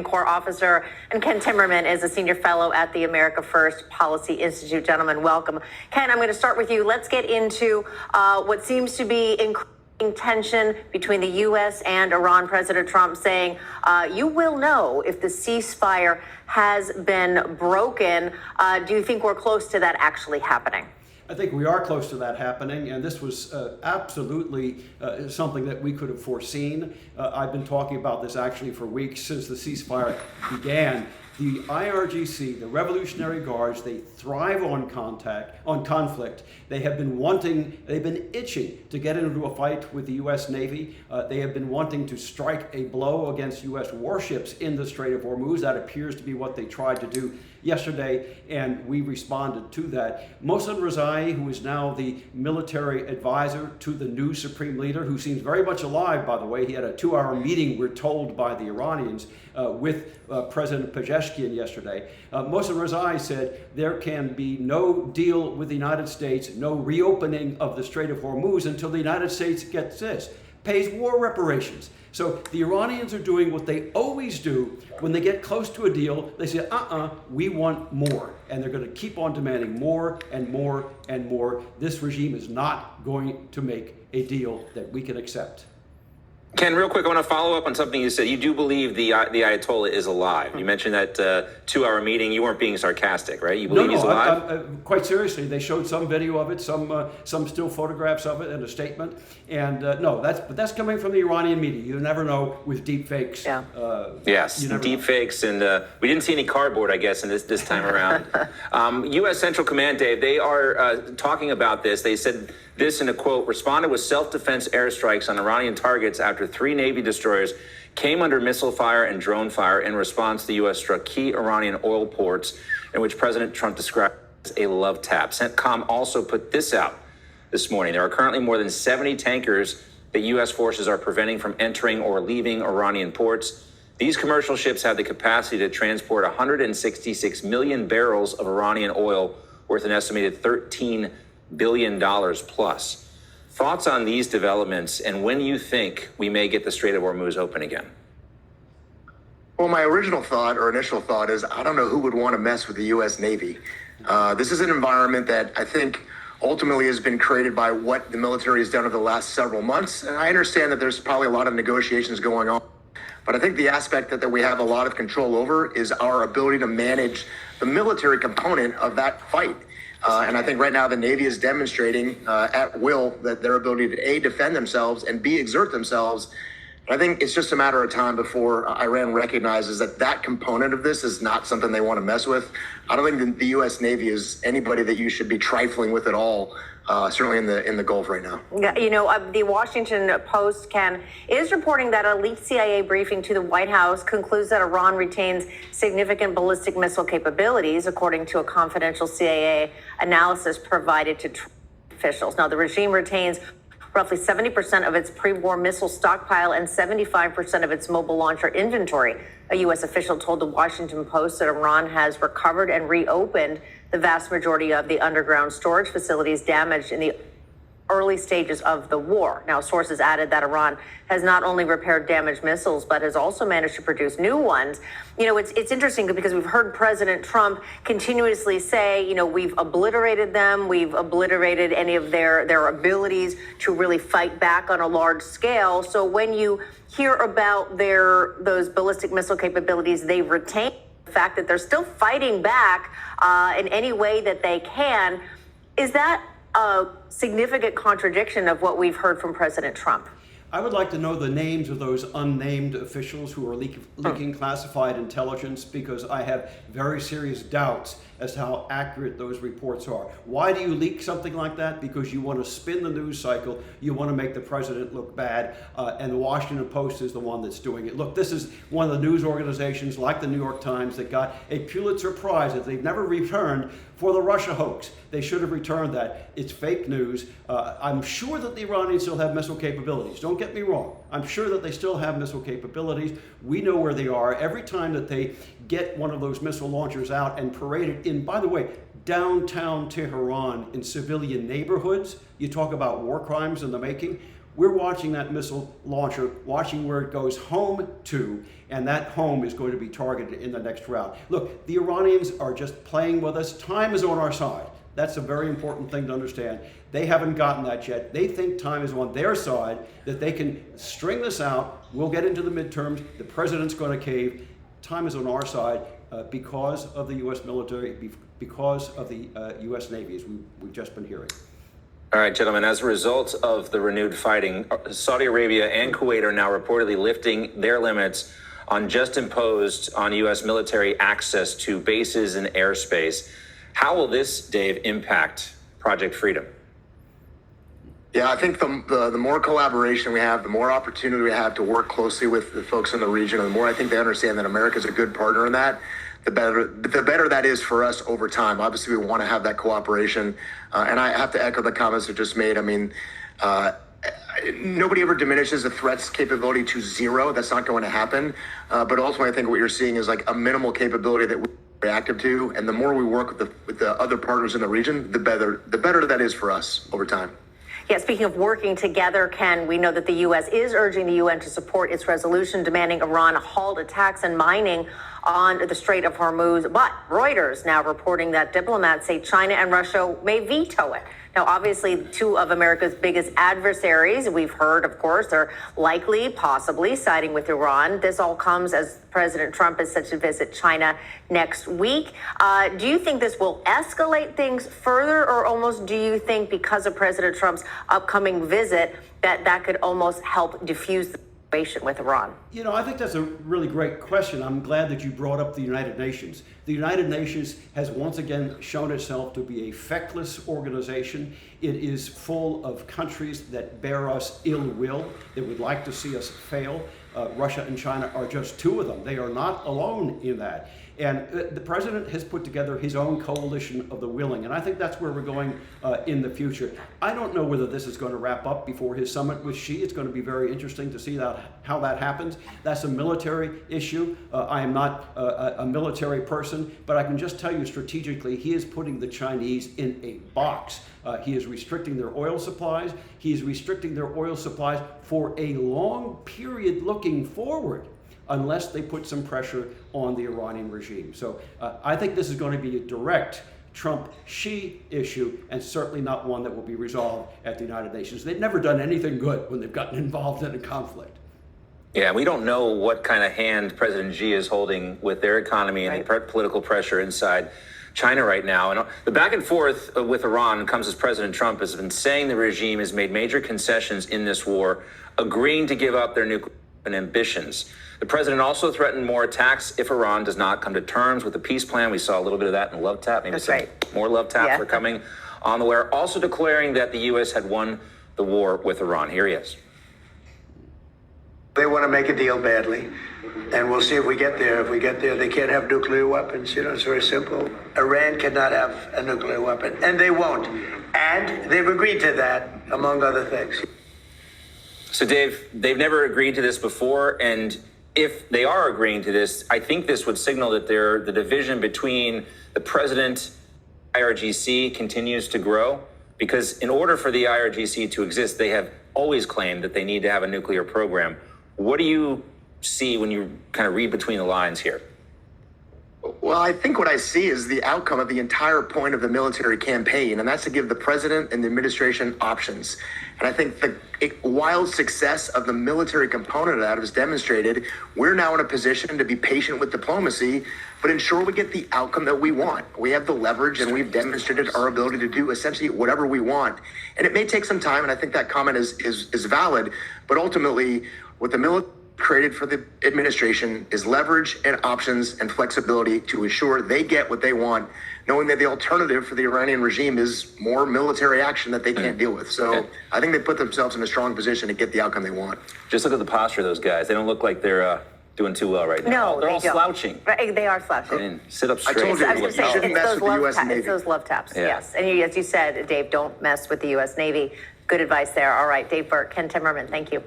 Corps officer, and Ken Timmerman is a senior fellow at the America First Policy Institute. Gentlemen, welcome. Ken, I'm going to start with you. Let's get into what seems to be increasing tension between the U.S. and Iran. President Trump saying, you will know if the ceasefire has been broken. Do you think we're close to that actually happening? I think we are close to that happening, and this was absolutely something that we could have foreseen. I've been talking about this actually for weeks since the ceasefire began. The IRGC, the Revolutionary Guards, they thrive on conflict. They've been itching to get into a fight with the U.S. Navy. They have been wanting to strike a blow against U.S. warships in the Strait of Hormuz. That appears to be what they tried to do yesterday, and we responded to that. Mohsen Rezai, who is now the military advisor to the new supreme leader, who seems very much alive, by the way. He had a 2-hour meeting, we're told, by the Iranians with President Pezeshkian yesterday. Mohsen Rezai said there can be no deal with the United States, no reopening of the Strait of Hormuz until the United States gets this, pays war reparations. So the Iranians are doing what they always do when they get close to a deal. They say, we want more. And they're going to keep on demanding more and more and more. This regime is not going to make a deal that we can accept. Ken, real quick, I want to follow up on something you said. You do believe the Ayatollah is alive. You mentioned that 2-hour meeting. You weren't being sarcastic, right? You believe he's alive? Quite seriously. They showed some video of it, some still photographs of it, and a statement. And that's coming from the Iranian media. You never know with deep fakes. Yeah. Yes, deep fakes, and we didn't see any cardboard, I guess, in this time around. U.S. Central Command, Dave, they are talking about this. They said this in a quote: responded with self-defense airstrikes on Iranian targets after 3 Navy destroyers came under missile fire and drone fire. In response, the U.S. struck key Iranian oil ports, in which President Trump described as a love tap. CENTCOM also put this out this morning. There are currently more than 70 tankers that U.S. forces are preventing from entering or leaving Iranian ports. These commercial ships have the capacity to transport 166 million barrels of Iranian oil worth an estimated $13 billion plus. Thoughts on these developments and when you think we may get the Strait of Hormuz open again? Well, my initial thought is I don't know who would want to mess with the U.S. Navy. This is an environment that I think ultimately has been created by what the military has done over the last several months. And I understand that there's probably a lot of negotiations going on. But I think the aspect that we have a lot of control over is our ability to manage the military component of that fight. And I think right now the Navy is demonstrating at will that their ability to A, defend themselves, and B, exert themselves. And I think it's just a matter of time before Iran recognizes that that component of this is not something they want to mess with. I don't think the U.S. Navy is anybody that you should be trifling with at all, certainly in the Gulf right now. Yeah, the Washington Post, Ken, is reporting that a leaked CIA briefing to the White House concludes that Iran retains significant ballistic missile capabilities, according to a confidential CIA analysis provided to officials. Now, the regime retains roughly 70% of its pre-war missile stockpile and 75% of its mobile launcher inventory. A U.S. official told the Washington Post that Iran has recovered and reopened the vast majority of the underground storage facilities damaged in the early stages of the war. Now, sources added that Iran has not only repaired damaged missiles, but has also managed to produce new ones. It's interesting because we've heard President Trump continuously say, we've obliterated them. We've obliterated any of their abilities to really fight back on a large scale. So when you hear about those ballistic missile capabilities they retain, the fact that they're still fighting back in any way that they can, is that a significant contradiction of what we've heard from President Trump? I would like to know the names of those unnamed officials who are leaking classified intelligence, because I have very serious doubts as to how accurate those reports are. Why do you leak something like that? Because you want to spin the news cycle. You want to make the president look bad. And the Washington Post is the one that's doing it. Look, this is one of the news organizations like the New York Times that got a Pulitzer Prize that they've never returned for the Russia hoax. They should have returned that. It's fake news. I'm sure that the Iranians still have missile capabilities. Don't get me wrong. I'm sure that they still have missile capabilities. We know where they are. Every time that they get one of those missile launchers out and parade it in, by the way, downtown Tehran in civilian neighborhoods, you talk about war crimes in the making. We're watching that missile launcher, watching where it goes home to, and that home is going to be targeted in the next round. Look, the Iranians are just playing with us. Time is on our side. That's a very important thing to understand. They haven't gotten that yet. They think time is on their side, that they can string this out. We'll get into the midterms. The president's going to cave. Time is on our side because of the U.S. military, because of the U.S. Navy, as we've just been hearing. All right, gentlemen, as a result of the renewed fighting, Saudi Arabia and Kuwait are now reportedly lifting their limits on just imposed on U.S. military access to bases and airspace. How will this, Dave, impact Project Freedom? Yeah, I think the more collaboration we have, the more opportunity we have to work closely with the folks in the region, and the more I think they understand that America is a good partner in that, the better that is for us over time. Obviously, we want to have that cooperation. And I have to echo the comments that just made. I mean, nobody ever diminishes a threat's capability to zero. That's not going to happen. But ultimately, I think what you're seeing is like a minimal capability that we're reactive to. And the more we work with the other partners in the region, the better that is for us over time. Yeah, speaking of working together, Ken, we know that the U.S. is urging the UN to support its resolution demanding Iran halt attacks and mining on the Strait of Hormuz. But Reuters now reporting that diplomats say China and Russia may veto it. Now, obviously, two of America's biggest adversaries, we've heard, of course, are likely, possibly siding with Iran. This all comes as President Trump is set to visit China next week. Do you think this will escalate things further, or almost do you think because of President Trump's upcoming visit that could almost help diffuse the situation with Iran? You know, I think that's a really great question. I'm glad that you brought up the United Nations. The United Nations has once again shown itself to be a feckless organization. It is full of countries that bear us ill will, that would like to see us fail. Russia and China are just two of them. They are not alone in that. And the president has put together his own coalition of the willing. And I think that's where we're going in the future. I don't know whether this is going to wrap up before his summit with Xi. It's going to be very interesting to see how that happens. That's a military issue. I am not a military person, but I can just tell you strategically, he is putting the Chinese in a box. He is restricting their oil supplies. He is restricting their oil supplies for a long period looking forward, unless they put some pressure on the Iranian regime. So I think this is going to be a direct Trump-Xi issue, and certainly not one that will be resolved at the United Nations. They've never done anything good when they've gotten involved in a conflict. Yeah, we don't know what kind of hand President Xi is holding with their economy and the political pressure inside China right now. And the back and forth with Iran comes as President Trump has been saying the regime has made major concessions in this war, agreeing to give up their nuclear ambitions. The president also threatened more attacks if Iran does not come to terms with the peace plan. We saw a little bit of that in Love Tap. Maybe some more Love Taps are coming on the way. Also declaring that the U.S. had won the war with Iran. Here he is. They want to make a deal badly, and we'll see if we get there. If we get there, they can't have nuclear weapons. You know, it's very simple. Iran cannot have a nuclear weapon, and they won't. And they've agreed to that, among other things. So, Dave, they've never agreed to this before, and if they are agreeing to this, I think this would signal that the division between the president and IRGC continues to grow, because in order for the IRGC to exist, they have always claimed that they need to have a nuclear program. What do you see when you kind of read between the lines here? Well, I think what I see is the outcome of the entire point of the military campaign, and that's to give the president and the administration options. And I think the wild success of the military component of that has demonstrated we're now in a position to be patient with diplomacy, but ensure we get the outcome that we want. We have the leverage, and we've demonstrated our ability to do essentially whatever we want. And it may take some time, and I think that comment is valid, but ultimately, what the military created for the administration is leverage and options and flexibility to ensure they get what they want, knowing that the alternative for the Iranian regime is more military action that they can't deal with. So I think they put themselves in a strong position to get the outcome they want. Just look at the posture of those guys. They don't look like they're doing too well right now. No, they're all slouching. Right, they are slouching. They didn't sit up straight. I told you, I was going to say, shouldn't mess with the U.S. Navy. It's those love taps, Yeah. yes. And as you said, Dave, don't mess with the U.S. Navy. Good advice there. All right, Dave Berke, Ken Timmerman, thank you.